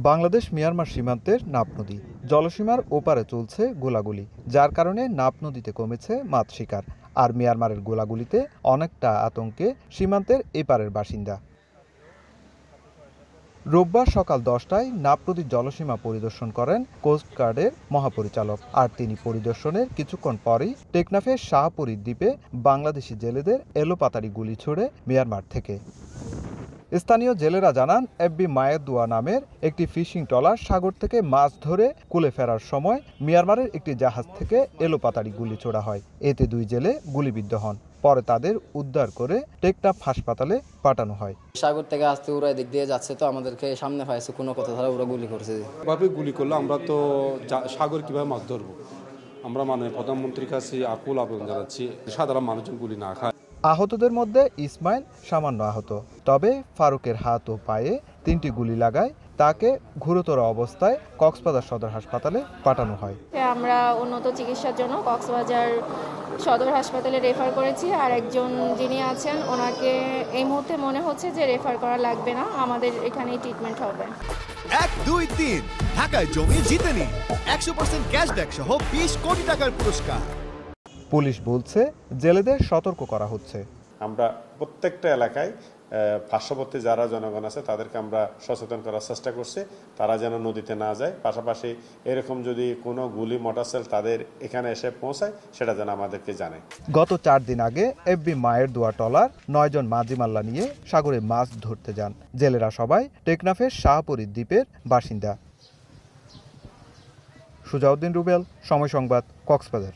Bangladesh Myanmar সীমান্তের নাপ নদী জলসীমার ওপারে চলছে গোলাগুলি, যার কারণে নাপ নদীতে কমেছে মাছ শিকার। আর মিয়ানমারের গোলাগুলিতে অনেকটা আতঙ্কে সীমান্তের এপারের বাসিন্দা। রোববার সকাল 10টায় নাপ নদীর জলসীমা পরিদর্শন করেন কোস্টগার্ডের মহাপরিচালক। আর তিনি পরিদর্শনের কিছুক্ষণ পরেই টেকনাফের শাহপরী দ্বীপে বাংলাদেশি জেলেদের এলোপাতাড়ি গুলি ছুড়ে মিয়ানমার থেকে। স্থানীয় জেলেরা জানান, এফবি মায়ের দোয়া নামের একটি ফিশিং ট্রলার সাগর থেকে মাছ ধরে কুলে ফেরার সময় মিয়ানমারের একটি জাহাজ থেকে এলোপাতাড়ি গুলি ছোড়া হয়। এতে 2 জেলে গুলিবিদ্ধ হন। পরে তাদের উদ্ধার করে টেকনাফ হাসপাতালে পাঠানো হয়। সাগর থেকে আসতে ওরা এদিক দিয়ে যাচ্ছে, তো আমাদেরকে সামনে পাইছে কোনো কথা ছাড়া ওরা গুলি করছে। এভাবে গুলি করলে আমরা তো সাগর কিভাবে মাছ ধরবো? আমরা প্রধানমন্ত্রীর কাছে আকুল আবেদন জানাচ্ছি, সাধারণ মানুষজন গুলি না খায়। আহতদের মধ্যে ইসমাইল সামান্য আহত, তবে ফারুকের হাত ও পায়ে 3টি গুলি লাগায় তাকে গুরুতর অবস্থায় কক্সবাজার সদর হাসপাতালে পাঠানো হয়। আমরা উন্নত চিকিৎসার জন্য কক্সবাজার সদর হাসপাতালে রেফার করেছি। আর একজন যিনি আছেন ওনাকে এই মুহূর্তে মনে হচ্ছে যে রেফার করা লাগবে না, আমাদের এখানেই ট্রিটমেন্ট হবে। 1, 2, 3 ঢাকায় জমি জিতে নিন 100% ক্যাশব্যাক সহ 20 কোটি টাকার পুরস্কার। পুলিশ বলছে, জেলেদের সতর্ক করা হচ্ছে। আমরা প্রত্যেকটা এলাকায় পার্শ্ববর্তী যারা জনগণ আছে তাদেরকে আমরা সচেতন করার চেষ্টা করছি, তারা যেন নদীতে না যায়। পাশাপাশি এরকম যদি কোনো গুলি মোটরসাইকেল তাদের এখানে এসে পৌঁছায়, সেটা যেন আমাদেরকে জানায়। গত 4 দিন আগে এফবি মায়ের দোয়া ট্রলার 9 জন মাঝিমাল্লা নিয়ে সাগরে মাছ ধরতে যান। জেলেরা সবাই টেকনাফের শাহপরী দ্বীপের বাসিন্দা। সুজাউদ্দিন রুবেল, সময় সংবাদ, কক্সবাজার।